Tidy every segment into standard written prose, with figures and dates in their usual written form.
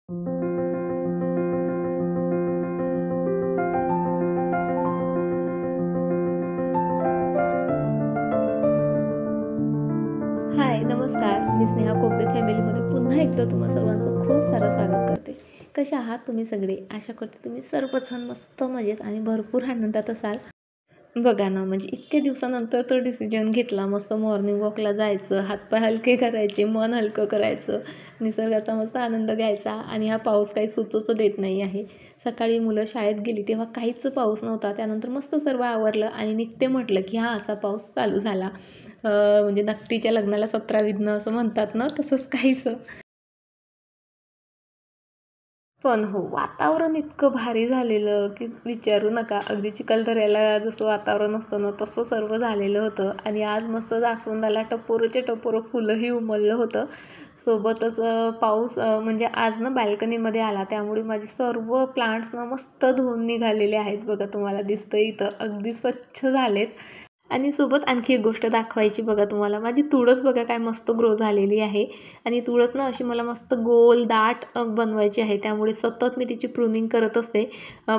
हाय, नमस्कार. मी स्नेहा कोकदे फॅमिलीमध्ये पुन्हा एकदा तुम्हा सर्वांचं खूप सारं स्वागत करते. कसे आहात तुम्ही सगळे? आशा करते तुम्ही सर्वजण मस्त मजेत आणि भरपूर आनंदात असाल. बघा ना, म्हणजे इतक्या दिवसानंतर तो डिसिजन घेतला. मस्त मॉर्निंग वॉकला जायचं, हातपाय हलके करायचे, मन हलकं करायचं, निसर्गाचा मस्त आनंद घ्यायचा. आणि हा पाऊस काही सुचच देत नाही आहे. सकाळी मुलं शाळेत गेली तेव्हा काहीच पाऊस नव्हता. त्यानंतर मस्त सर्व आवरलं आणि निघते म्हटलं की हा असा पाऊस चालू झाला. म्हणजे नकटीच्या लग्नाला 17 विघ्न असं म्हणतात ना, तसंच काहीसं. पण हो, वातावरण इतकं भारी झालेलं की विचारू नका. अगदी चिखलदऱ्याला जसं वातावरण असतं ना, तसं सर्व झालेलं होतं. आणि आज मस्त जास्वंदाला टपोरचे टपोरं फुलंही उमललं होतं. सोबतच पाऊस म्हणजे आज ना बाल्कनीमध्ये आला, त्यामुळे माझे सर्व प्लांट्स ना मस्त धुवून निघालेले आहेत. बघा, तुम्हाला दिसतं इथं अगदी स्वच्छ झालेत. आणि सोबत आणखी एक गोष्ट दाखवायची बघा तुम्हाला. माझी तुळस बघा काय मस्त ग्रो झालेली आहे. आणि तुळस ना अशी मला मस्त गोल दाट बनवायची आहे. त्यामुळे सतत मी तिची प्रूनिंग करत असते.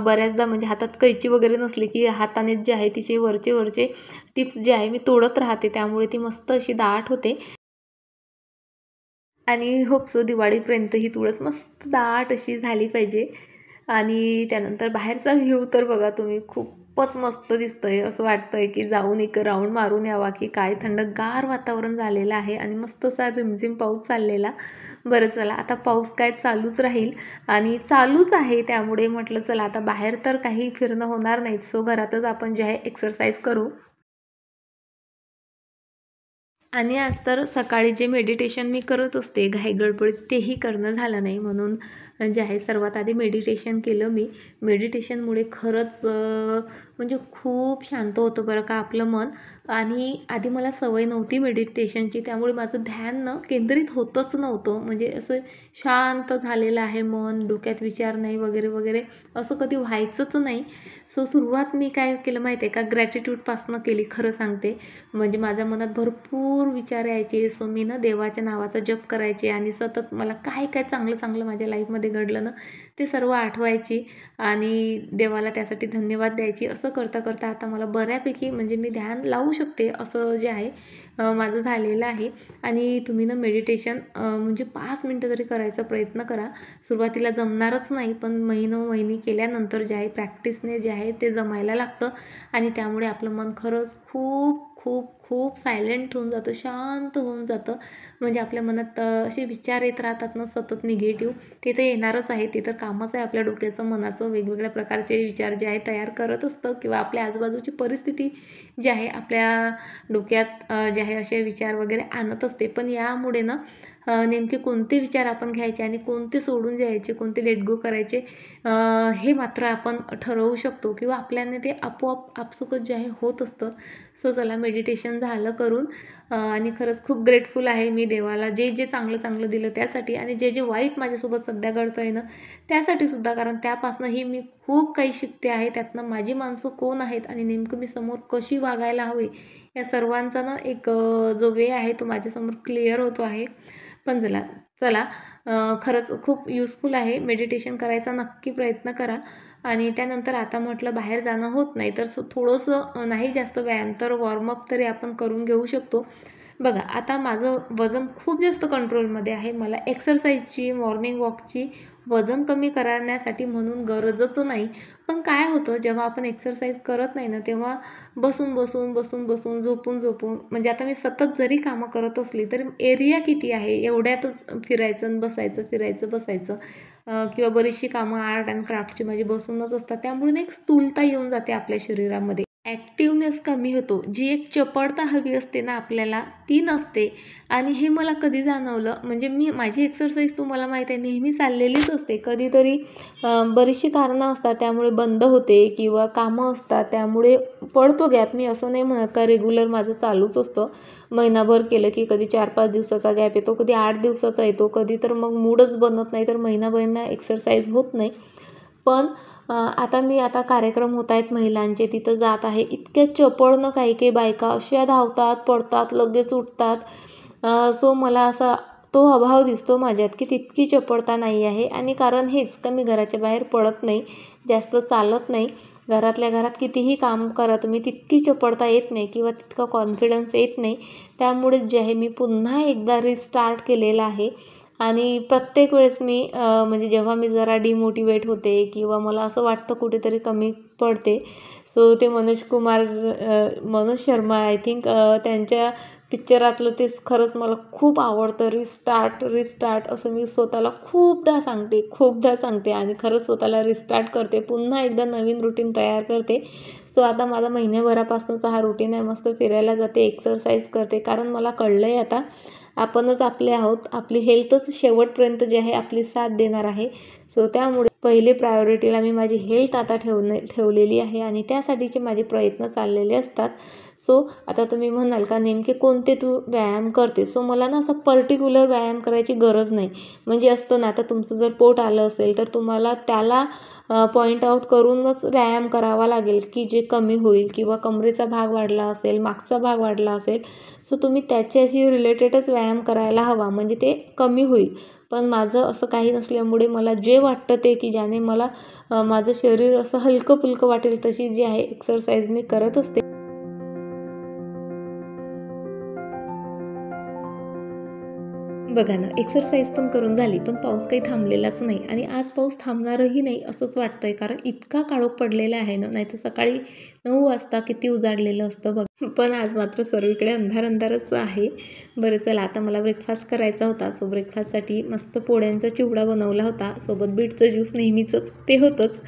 बऱ्याचदा म्हणजे हातात कैची वगैरे नसली की हातानेच जे आहे तिचे वरचे वरचे टिप्स जे आहे मी तोडत राहते. त्यामुळे ती मस्त अशी दाट होते. आणि होप सो दिवाळीपर्यंत ही तुळस मस्त दाट अशी झाली पाहिजे. आणि त्यानंतर बाहेरचा व्ह्यू तर बघा तुम्ही, खूपच मस्त दिसतंय. असं वाटतंय की जाऊन एक राऊंड मारून यावा, की काय थंडगार वातावरण झालेलं आहे आणि मस्त असा रिमझिम पाऊस चाललेला. बरं चला, आता पाऊस काय चालूच राहील आणि चालूच आहे. त्यामुळे म्हटलं चला आता बाहेर तर काही फिरणं होणार नाही, सो घरातच आपण जे आहे एक्सरसाइज करू. आणि आज तर सकाळी जे मेडिटेशन मी करत असते घाईगडबडीत, तेही करणं झालं नाही. म्हणून जे आहे सर्वात आधी मेडिटेशन केलं मी. मेडिटेशनमुळे खरंच म्हणजे खूप शांत होतं बरं का आपलं मन. आणि आधी मला सवय नव्हती मेडिटेशनची, त्यामुळे माझं ध्यान न केंद्रित होतच नव्हतं. म्हणजे असं शांत झालेलं आहे मन, डोक्यात विचार नाही वगैरे वगैरे, असं कधी व्हायचंच नाही. सो सुरुवात मी काय केलं माहिती आहे का, ग्रॅटिट्यूडपासनं केली खरं सांगते. म्हणजे माझ्या मनात भरपूर विचार यायचे. सो मी ना देवाच्या नावाचा जप करायचे आणि सतत मला काय काय चांगलं चांगलं माझ्या लाईफमध्ये घडलं ना, ते सर्व आठवायची आणि देवाला त्यासाठी धन्यवाद द्यायची. असं करता करता आता मला बऱ्यापैकी म्हणजे मी ध्यान लावू शकते, असं जे आहे माझं झालेलं आहे. आणि तुम्ही ना मेडिटेशन म्हणजे 5 मिनटं तरी करायचा प्रयत्न करा. सुरुवातीला जमणारच नाही, पण महिनोमहिनी केल्यानंतर जे आहे प्रॅक्टिसने जे आहे ते जमायला लागतं. आणि त्यामुळे आपलं मन खरंच खूप खूप खूप सायलेंट होऊन जातं, शांत होऊन जातं. म्हणजे आपल्या मनात असे विचार येत राहतात ना सतत निगेटिव्ह, ते तर येणारच आहे. ते तर कामच आहे आपल्या डोक्याचं, मनाचं. वेगवेगळ्या प्रकारचे विचार जे आहे तयार करत असतं, किंवा आपल्या आजूबाजूची परिस्थिती जी आहे आपल्या डोक्यात जे आहे असे विचार वगैरे आणत असते. पण यामुळे ना नेमके कोणते विचार आपण घ्यायचे आणि कोणते सोडून द्यायचे, कोणते लेट गो करायचे, हे मात्र आपण ठरवू शकतो, किंवा आपल्याने ते आपोआप आपसुकच जे आहे होत असतं. सो चला, मेडिटेशन झालं करून. आणि खरंच खूप ग्रेटफुल आहे मी देवाला, जे जे चांगलं चांगलं दिलं त्यासाठी, आणि जे जे वाईट माझ्यासोबत सध्या घडतं आहे ना त्यासाठी सुद्धा. कारण त्यापासनंही मी खूप काही शिकते आहे. त्यातनं माझी माणसं कोण आहेत आणि नेमकं मी समोर कशी वागायला हवी, या सर्वांचा ना एक जो वे आहे तो माझ्यासमोर क्लिअर होतो आहे. पण चला चला, खरंच खूप युजफुल आहे. मेडिटेशन करायचा नक्की प्रयत्न करा. आणि त्यानंतर आता म्हटलं बाहेर जाणं होत नाही, तर थोडंसं नाही जास्त व्यायाम तर वॉर्मअप तरी आपण करून घेऊ शकतो. बघा, आता माझं वजन खूप जास्त कंट्रोलमध्ये आहे. मला एक्सरसाइजची, मॉर्निंग वॉकची, वजन कमी करण्यासाठी म्हणून गरजच नाही. पण काय होतं, जेव्हा आपण एक्सरसाइज करत नाही ना, तेव्हा बसून बसून बसून बसून, झोपून झोपून, म्हणजे आता मी सतत जरी कामं करत असली तरी एरिया किती आहे एवढ्यातच फिरायचं आणि बसायचं, फिरायचं बसायचं. किंवा बरीचशी कामं आर्ट अँड क्राफ्टची माझी बसूनच असतात. त्यामुळे ना एक स्थूलता येऊन जाते आपल्या शरीरामध्ये. ॲक्टिवनेस कमी होतो. जी एक चपळता हवी असते ना आपल्याला, ती नसते. आणि हे मला कधी जाणवलं, म्हणजे मी माझी एक्सरसाइज तुम्हाला माहीत आहे नेहमी चाललेलीच असते. कधीतरी बरीचशी कारणं असतात त्यामुळे बंद होते, किंवा कामं असतात त्यामुळे पडतो गॅप. मी असं नाही म्हणत का रेग्युलर माझं चालूच असतं. महिनाभर केलं की कधी 4-5 दिवसाचा गॅप येतो, कधी 8 दिवसाचा येतो, कधी तर मग मूडच बनत नाही, तर महिनाभर एक्सरसाइज होत नाही. पण आता कार्यक्रम होत आहेत महिलांचे, तिथं जात आहे. इतक्या चपळनं काही काही बायका अशा धावतात, पडतात, लगेच उठतात. सो मला असं तो अभाव दिसतो माझ्यात की तितकी चपळता नाही आहे. आणि कारण हेच का मी घराच्या बाहेर पडत नाही, जास्त चालत नाही. घरातल्या घरात कितीही काम करा तुम्ही, तितकी चपळता येत नाही किंवा तितका कॉन्फिडन्स येत नाही. त्यामुळेच जे आहे मी पुन्हा एकदा रिस्टार्ट केलेलं आहे. आणि प्रत्येक वेळेस मी म्हणजे जेव्हा मी जरा डिमोटिवेट होते किंवा मला असं वाटतं कुठेतरी कमी पडते, सो ते मनोज शर्मा आय थिंक त्यांच्या पिक्चरातलं ते खरंच मला खूप आवडतं. रिस्टार्ट असं मी स्वतःला खूपदा सांगते आणि खरंच स्वतःला रिस्टार्ट करते. पुन्हा एकदा नवीन रुटीन तयार करते. सो आता माझा महिन्याभरापासूनचा हा रुटीन आहे. मस्त फिरायला जाते, एक्सरसाइज करते. कारण मला कळलं आहे आता आपणच आपले आहोत. आपली हेल्थच शेवटपर्यंत जे आहे आपली साथ देणार आहे. सो त्यामुळे पहिले प्रायोरिटीला मी माझी हेल्थ आता ठेवलेली आहे आणि त्यासाठीचे माझे प्रयत्न चाललेले असतात. सो आता तुम्ही म्हणाल का नेमके कोणते तू व्यायाम करते? सो मला ना असं पर्टिक्युलर व्यायाम करायची गरज नाही. म्हणजे असतं ना, आता तुमचं जर पोट आलं असेल तर तुम्हाला त्याला पॉईंट आऊट करूनच व्यायाम करावा लागेल की जे कमी होईल, किंवा कमरेचा भाग वाढला असेल, मागचा भाग वाढला असेल, सो तुम्ही त्याच्याशी रिलेटेडच व्यायाम करायला हवा, म्हणजे ते कमी होईल. पण माझं असं काही नसल्यामुळे मला जे वाटतं ते की ज्याने मला माझं शरीर असं हलकं फुलकं वाटेल तशी जी आहे एक्सरसाइज मी करत असते. बघा ना, एक्सरसाइज पण करून झाली, पण पाऊस काही थांबलेलाच नाही आणि आज पाऊस थांबणारही नाही असंच वाटतंय. कारण इतका काळोख पडलेला आहे ना, नाहीतर सकाळी 9 वाजता किती उजाडलेलं असतं बघ. पण आज मात्र सर्वीकडे अंधारच आहे. बरं चला, आता मला ब्रेकफास्ट करायचा होता. सो ब्रेकफास्टसाठी मस्त पोळ्यांचा चिवडा बनवला होता. सोबत बीटचं ज्यूस नेहमीचंच ते होतंच.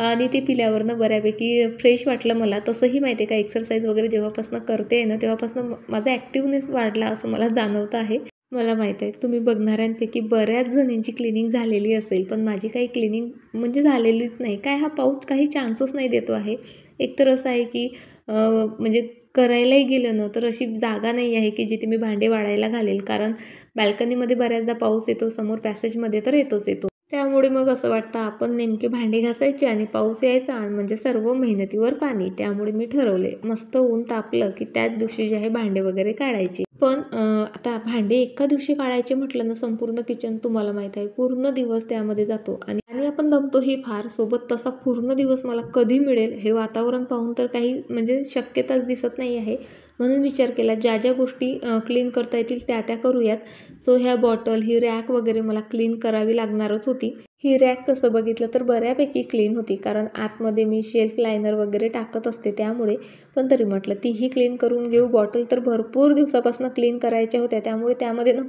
आणि ते पिल्यावरनं बऱ्यापैकी फ्रेश वाटलं मला. तसंही माहिती आहे का, एक्सरसाइज वगैरे जेव्हापासून करते ना, तेव्हापासून माझा ॲक्टिव्हनेस वाढला असं मला जाणवतं आहे. मला माहीत आहे तुम्ही बघणाऱ्यांपैकी बऱ्याच जणींची क्लिनिंग झालेली असेल, पण माझी काही क्लिनिंग म्हणजे झालेलीच नाही. काय हा पाऊस काही चान्सच नाही देतो आहे. एकतर असं आहे की म्हणजे करायलाही गेलं ना तर अशी जागा नाही आहे की जिथे मी भांडे वाळायला घालेल. कारण बाल्कनीमध्ये बऱ्याचदा पाऊस येतो, समोर पॅसेजमध्ये तर येतो. त्यामुळे मग असं वाटतं आपण नेमके भांडे घासायचे आणि पाऊस यायचा आणि म्हणजे सर्व मेहनतीवर पाणी. त्यामुळे मी ठरवले मस्त ऊन तापलं की त्याच दिवशी जे आहे भांडे वगैरे काढायचे. पण आता भांडे एका दिवशी काढायचे म्हटलं ना, संपूर्ण किचन तुम्हाला माहीत आहे पूर्ण दिवस त्यामध्ये जातो आणि आपण दमतोही फार. सोबत तसा पूर्ण दिवस मला कधी मिळेल हे वातावरण पाहून तर काही म्हणजे शक्यताच दिसत नाही आहे. म्हणून विचार केला ज्या गोष्टी क्लीन करता येतील त्या करूयात. सो ह्या बॉटल, ही रॅक वगैरे मला क्लीन करावी लागणारच होती. ही रॅक तसं बघितलं तर बऱ्यापैकी क्लीन होती, कारण आतमध्ये मी शेल्फ लायनर वगैरे टाकत असते त्यामुळे. पण तरी म्हटलं तीही क्लीन करून घेऊ. बॉटल तर भरपूर दिवसापासून क्लीन करायच्या होत्या, त्यामुळे त्यामध्ये ना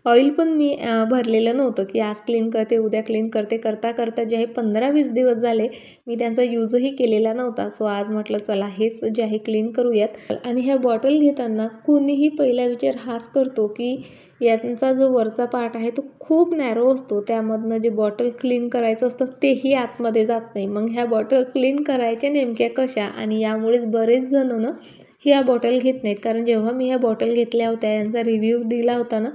ऑइल पण मी भरलेलं नव्हतं की आज क्लीन करते उद्या क्लीन करते. करता जे आहे 15-20 दिवस झाले मी त्यांचा यूजही केलेला नव्हता. सो आज म्हटलं चला हेच जे आहे क्लीन करूयात. आणि ह्या बॉटल घेताना कोणीही पहिला विचार हाच करतो की यांचा जो वरचा पार्ट आहे तो खूप नॅरो असतो, त्यामधनं जे बॉटल क्लीन करायचं असतं तेही आतमध्ये जात नाही. मग ह्या बॉटल क्लीन करायच्या नेमक्या कशा? आणि यामुळेच बरेच जण ना ह्या बॉटल घेत नाहीत. कारण जेव्हा मी ह्या बॉटल घेतल्या होत्या, यांचा रिव्ह्यू दिला होता ना,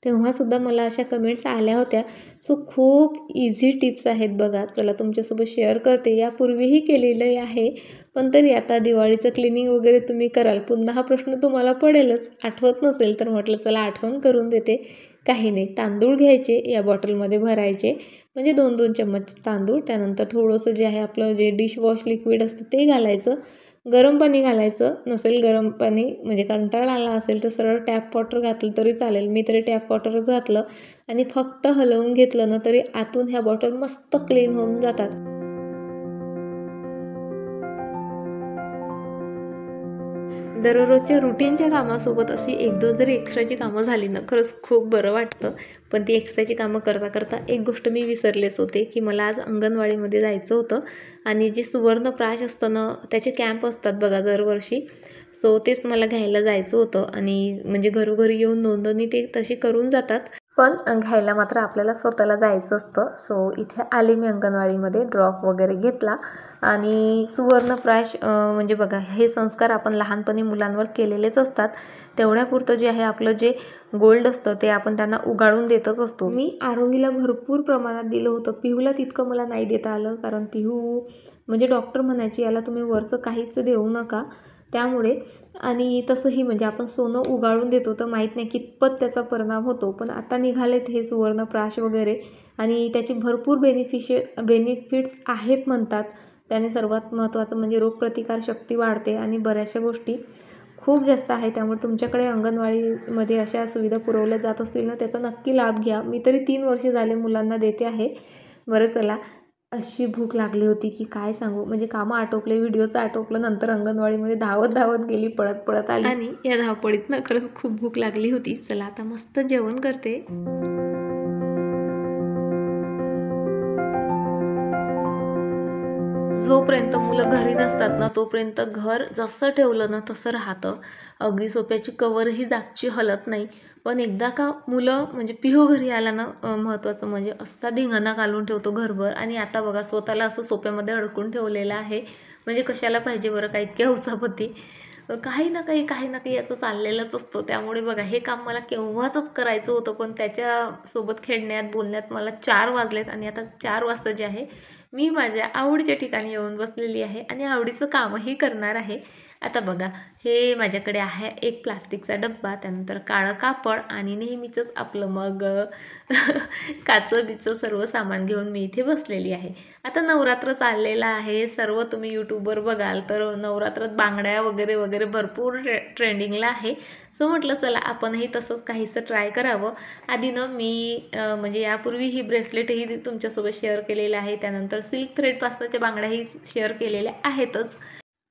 तेव्हासुद्धा मला अशा कमेंट्स आल्या होत्या. सो खूप इझी टिप्स आहेत बघा. चला तुमच्यासोबत शेअर करते. यापूर्वीही केलेलं आहे, पण तरी आता दिवाळीचं क्लिनिंग वगैरे तुम्ही कराल, पुन्हा हा प्रश्न तुम्हाला पडेलच. आठवत नसेल तर म्हटलं चला आठवण करून देते. काही नाही, तांदूळ घ्यायचे, या बॉटलमध्ये भरायचे, म्हणजे 2-2 चम्मच तांदूळ. त्यानंतर थोडंसं जे आहे आपलं जे डिशवॉश लिक्विड असतं ते घालायचं. गरम पाणी घालायचं. नसेल गरम पाणी म्हणजे कंटाळा आला असेल तर सरळ टॅप वॉटर घातलं तरी चालेल. मी तरी टॅप वॉटरच घातलं आणि फक्त हलवून घेतलं ना तरी आतून ह्या बॉटल मस्त क्लीन होऊन जातात. दररोजच्या रुटीनच्या कामासोबत अशी 1-2 जरी एक्स्ट्राची कामं झाली ना, खरंच खूप बरं वाटतं. पण ती एक्स्ट्राची कामं करता एक गोष्ट मी विसरलेच होते की मला आज अंगणवाडीमध्ये जायचं होतं. आणि जे सुवर्णप्राश असतं ना, त्याचे कॅम्प असतात बघा दरवर्षी. सो तेच मला घ्यायला जायचं होतं आणि म्हणजे घरोघरी येऊन नोंदणी ते तशी करून जातात, पण घ्यायला मात्र आपल्याला स्वतःला जायचं असतं. सो इथे आले मी अंगणवाडीमध्ये, ड्रॉप वगैरे घेतला आणि सुवर्णप्राश म्हणजे बघा हे संस्कार आपण लहानपणी मुलांवर केलेलेच असतात. तेवढ्यापुरतं जे आहे आपलं जे गोल्ड असतं ते आपण त्यांना उगाळून देतच असतो. मी आरोहीला भरपूर प्रमाणात दिलं होतं. पिहूला तितकं मला नाही देता आलं, कारण पिहू म्हणजे डॉक्टर म्हणायची याला तुम्ही वरचं काहीच देऊ नका. त्यामुळे. आणि तसंही म्हणजे आपण सोनं उगाळून देतो तर माहीत नाही कितपत त्याचा परिणाम होतो, पण आता निघालेत हे सुवर्णप्राश वगैरे आणि त्याची भरपूर बेनिफिट्स आहेत म्हणतात. त्याने सर्वात महत्त्वाचं म्हणजे रोगप्रतिकारशक्ती वाढते आणि बऱ्याचशा गोष्टी खूप जास्त आहे. त्यामुळे तुमच्याकडे अंगणवाडीमध्ये अशा सुविधा पुरवल्या जात असतील ना, त्याचा नक्की लाभ घ्या. मी तरी 3 वर्ष झाले मुलांना देते आहे. बरं चला, अशी भूक लागली होती की काय सांगू. म्हणजे कामं आटोपले, व्हिडिओचं आटोपलं, नंतर अंगणवाडीमध्ये धावत धावत गेली, पळत पळत आली आणि या धावपळीतनं खरंच खूप भूक लागली होती. चला आता मस्त जेवण करते. जोपर्यंत मुलं घरी नसतात ना तोपर्यंत घर जसं ठेवलं ना तसं राहतं. अगदी सोफ्याची कवरही जागची हलत नाही. पण एकदा का मुलं म्हणजे पिहू घरी आला ना, महत्त्वाचं म्हणजे असा धिंगाणा घालून ठेवतो घरभर. आणि आता बघा स्वतःला असं सोफ्यामध्ये अडकून ठेवलेलं आहे. म्हणजे कशाला पाहिजे बरं का इतक्या उचापती. काही ना काही याचं चाललेलंच असतं. त्यामुळे बघा हे काम मला केव्हाच करायचं होतं, पण त्याच्यासोबत खेळण्यात बोलण्यात मला 4 वाजलेत आणि आता 4 वाजता जे आहे मी माझ्या आवडीच्या ठिकाणी येऊन बसलेली आहे आणि आवडीचं कामही करणार आहे. आता बघा हे माझ्याकडे आहे एक प्लास्टिकचा डब्बा, त्यानंतर काळं कापड आणि नेहमीचंच आपलं मग काचं बिचं सर्व सामान घेऊन मी इथे बसलेली आहे. आता नवरात्र चाललेलं आहे. सर्व तुम्ही यूट्यूबवर बघाल तर नवरात्रात बांगड्या वगैरे वगैरे भरपूर ट्रेंडिंगला आहे. सो म्हटलं चला आपणही तसंच काहीसं ट्राय करावं. आधी ना मी म्हणजे यापूर्वी ही ब्रेसलेटही तुमच्यासोबत शेअर केलेलं आहे. त्यानंतर सिल्क थ्रेडपासूनच्या बांगड्याही शेअर केलेल्या आहेतच.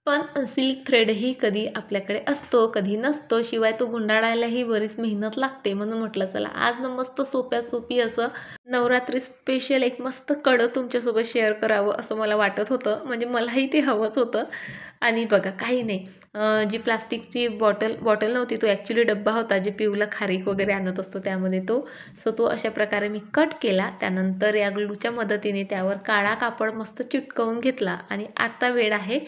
पण सिल्क थ्रेडही कधी आपल्याकडे असतो कधी नसतो, शिवाय तो गुंडाळायलाही बरीच मेहनत लागते. म्हणून म्हटलं चला आज ना मस्त सोपी असं नवरात्री स्पेशल एक मस्त कडं तुमच्यासोबत शेअर करावं असं मला वाटत होतं. म्हणजे मलाही ते हवंच होतं. आणि बघा काही नाही, जी प्लास्टिकची बॉटल नव्हती, तो ॲक्च्युली डब्बा होता जे पिऊला खारीक वगैरे आणत असतो त्यामध्ये तो. सो तो अशा प्रकारे मी कट केला. त्यानंतर या ग्लूच्या मदतीने त्यावर काळा कापड मस्त चिटकवून घेतला. आणि आता वेळ आहे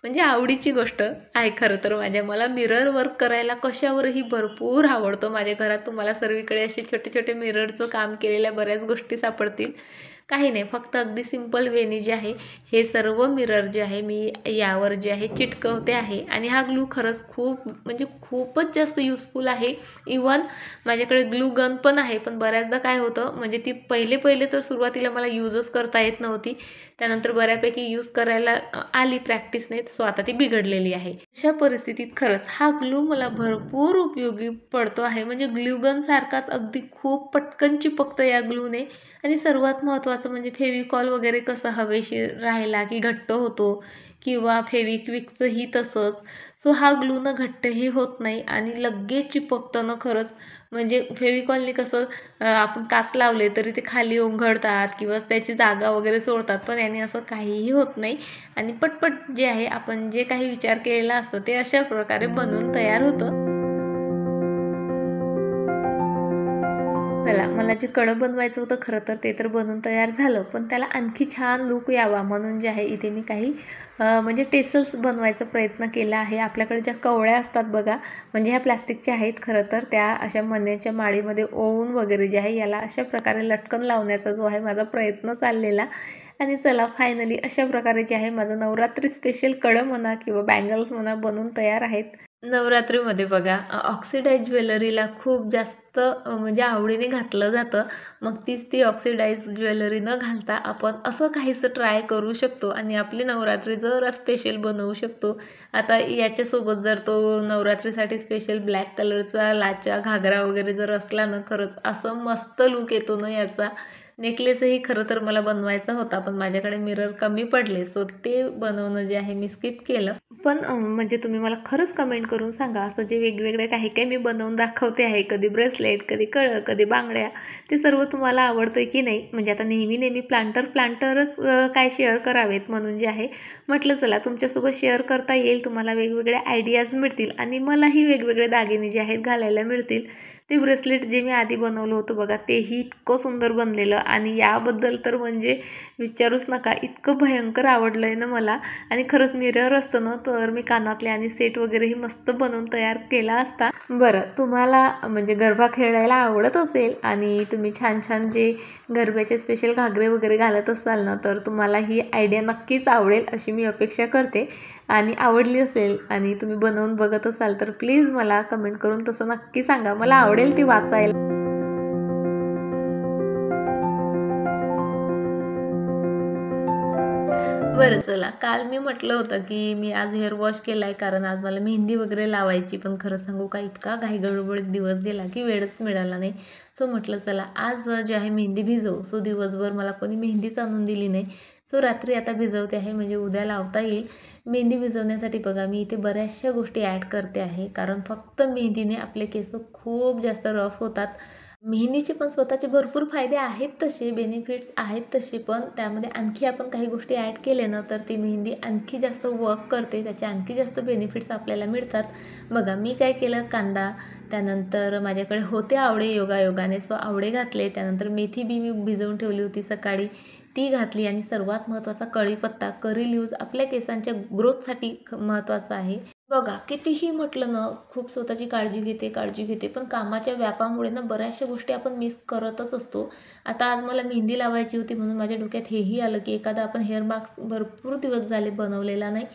म्हणजे आवडीची गोष्ट आहे खरं तर मला मिरर वर्क करायला कशावरही भरपूर आवडतं. माझ्या घरात तुम्हाला सर्वीकडे असे छोटे छोटे मिररचं काम केलेल्या बऱ्याच गोष्टी सापडतील. काही नाही, फक्त अगदी सिंपल वेनी जे आहे हे सर्व मिरर जे आहे मी यावर जे आहे चिटकवते आहे. आणि हा ग्लू खरंच म्हणजे खूपच जास्त युजफुल आहे. इवन माझ्याकडे ग्लू गन पण आहे, पण बऱ्याचदा काय होतं म्हणजे ती पहिले तर सुरुवातीला मला यूजच करता येत नव्हती. त्यानंतर बऱ्यापैकी यूज करायला आली प्रॅक्टिसने, सो आता ती बिघडलेली आहे. अशा परिस्थितीत खरंच हा ग्लू मला भरपूर उपयोगी पडतो आहे. म्हणजे ग्लू गन सारखाच अगदी खूप पटकन चिपकतं या ग्लूने. आणि सर्वात महत्त्वाचं म्हणजे फेविकॉल वगैरे कसं हवेशीर राहिला की घट्ट होतो, किंवा फेविक्विकचंही तसंच. सो हा ग्लूनं घट्टही होत नाही आणि लगेच चिपकतं ना खरंच. म्हणजे फेविकॉलने कसं आपण काच लावले तरी ते खाली ओंघळतात किंवा त्याची जागा वगैरे सोडतात, पण याने असं काहीही होत नाही. आणि पटपट जे आहे आपण जे काही विचार केलेला असतो ते अशा प्रकारे बनवून तयार होतं. चला, मला जे कडं बनवायचं होतं खरं तर ते तर बनून तयार झालं, पण त्याला आणखी छान लूक यावा म्हणून जे आहे इथे मी काही म्हणजे टेसल्स बनवायचा प्रयत्न केला आहे. आपल्याकडे ज्या कवळ्या असतात बघा, म्हणजे ह्या प्लॅस्टिकच्या आहेत खरं तर, त्या अशा मण्याच्या माळीमध्ये ओवून वगैरे जे आहे याला अशा प्रकारे लटकन लावण्याचा जो आहे माझा प्रयत्न चाललेला. आणि चला फायनली अशा प्रकारे जे आहे माझं नवरात्री स्पेशल कडं म्हणा किंवा बँगल्स म्हणा बनून तयार आहेत. नवरात्रीमध्ये बघा ऑक्सिडाईज ज्वेलरीला खूप जास्त म्हणजे आवडीने घातलं जातं. मग ती ऑक्सिडाईज ज्वेलरी न घालता आपण असं काहीसं ट्राय करू शकतो आणि आपली नवरात्री जरा स्पेशल बनवू शकतो. आता याच्यासोबत जर तो नवरात्रीसाठी स्पेशल ब्लॅक कलरचा लाचा घागरा वगैरे जर असला ना, खरंच असं मस्त लूक येतो ना याचा. नेकलेसही खरं तर मला बनवायचा होता, पण माझ्याकडे मिरर कमी पडले, सो ते बनवणं जे आहे मी स्किप केलं. पण म्हणजे तुम्ही मला खरंच कमेंट करून सांगा, असं जे वेगवेगळे काही मी बनवून दाखवते आहे, कधी ब्रेसलेट, कधी कळं, कधी बांगड्या, ते सर्व तुम्हाला आवडतं आहे की नाही. म्हणजे आता नेहमी प्लांटरच काय शेअर करावेत म्हणून जे आहे म्हटलं चला तुमच्यासोबत शेअर करता येईल, तुम्हाला वेगवेगळे आयडियाज मिळतील आणि मलाही वेगवेगळे दागिने जे आहेत घालायला मिळतील. ते ब्रेसलेट जे मी आधी बनवलं होतं बघा, तेही इतकं सुंदर बनलेलं आणि याबद्दल तर म्हणजे विचारूच नका, इतकं भयंकर आवडलं आहे ना मला. आणि खरंच मिरर असतं ना तर मी कानातले आणि सेट वगैरेही मस्त बनवून तयार केला असता. बरं, तुम्हाला म्हणजे गरबा खेळायला आवडत असेल आणि तुम्ही छान जे गरब्याचे स्पेशल घागरे वगैरे घालत असाल ना, तर तुम्हाला ही आयडिया नक्कीच आवडेल अशी मी अपेक्षा करते. आणि आवडली असेल आणि तुम्ही बनवून बघत असाल तर प्लीज मला कमेंट करून तसं नक्की सांगा, मला आवडेल ती वाचायला. बरं चला, काल मी म्हटलं होतं की मी आज हेअर वॉश केला आहे कारण आज मला मेहंदी वगैरे लावायची, पण खरं सांगू का इतका घाईगडबडीत दिवस गेला की वेळच मिळाला नाही. सो म्हटलं चला आज जे आहे मेहंदी भिजवू. सो दिवसभर मला कोणी मेहंदीच आणून दिली नाही. सो रात्री आता भिजवते आहे म्हणजे उद्या लावता येईल. मेहंदी भिजवण्यासाठी बघा मी इथे बऱ्याचशा गोष्टी ॲड करते आहे, कारण फक्त मेहंदीने आपले केस खूप जास्त रफ होतात. मेहंदीचे पण स्वतःचे भरपूर फायदे आहेत, तसे बेनिफिट्स आहेत तसे, पण त्यामध्ये आणखी आपण काही गोष्टी ॲड केले ना तर ती मेहंदी आणखी जास्त वर्क करते, त्याचे आणखी जास्त बेनिफिट्स आपल्याला मिळतात. बघा मी काय केलं, कांदा, त्यानंतर माझ्याकडे होते आवळे योगायोगाने, सो आवळे घातले. त्यानंतर मेथी बी मी भिजवून ठेवली होती सकाळी, ती घातली. आणि सर्वात महत्त्वाचा कढीपत्ता, करी लीव्ज आपल्या केसांच्या ग्रोथसाठी महत्त्वाचं आहे. बघा कितीही म्हटलं ना, खूप स्वतःची काळजी घेते, पण कामाच्या व्यापामुळे ना बऱ्याचशा गोष्टी आपण मिस करतच असतो. आता आज मला मेहंदी लावायची होती म्हणून माझ्या डोक्यात हेही आलं की एखादा आपण हेअर मास्क भरपूर दिवस झाले बनवलेला नाही,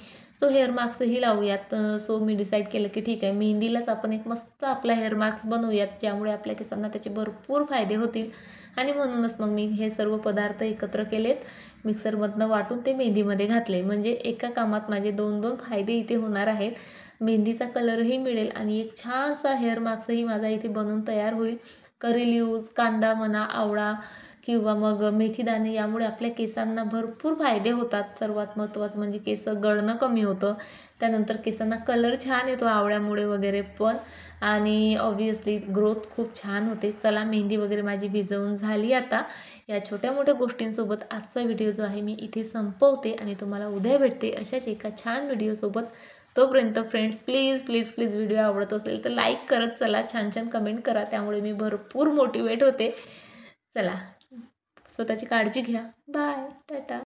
सो हेअर मास्कही लावूयात. सो मी डिसाईड केलं की ठीक आहे, मेहंदीलाच आपण एक मस्त आपला हेअर मास्क बनवूयात, ज्यामुळे आपल्या केसांना त्याचे भरपूर फायदे होतील. आणि म्हणूनच मग मी हे सर्व पदार्थ एकत्र केलेत, मिक्सरमधनं वाटून ते मेहंदीमध्ये घातले. म्हणजे एका कामात माझे 2 फायदे इथे होणार आहेत. मेहंदीचा कलरही मिळेल आणि एक छानसा हेअर मास्कही माझा इथे बनवून तयार होईल. करी लीव्ज, कांदा म्हणा, आवळा किंवा मग मेथीदाणे, यामुळे आपल्या केसांना भरपूर फायदे होतात. सर्वात महत्त्वाचं म्हणजे केस गळणं कमी होतं. त्यानंतर केसांना कलर छान येतो आवळ्यामुळे वगैरे पण, आणि ऑब्व्हियसली ग्रोथ खूप छान होते. चला मेहंदी वगैरे माझी भिजवून झाली आता. या छोट्या मोठ्या गोष्टींसोबत आजचा व्हिडिओ जो आहे मी इथे संपवते आणि तुम्हाला उद्या भेटते अशाच एका छान व्हिडिओसोबत. तोपर्यंत friends please please please video आवडत असेल तर लाईक करत चला, छान छान कमेंट करा, त्यामुळे मी भरपूर मोटिवेट होते. चला, स्वतःची काळजी घ्या. बाय, टाटा.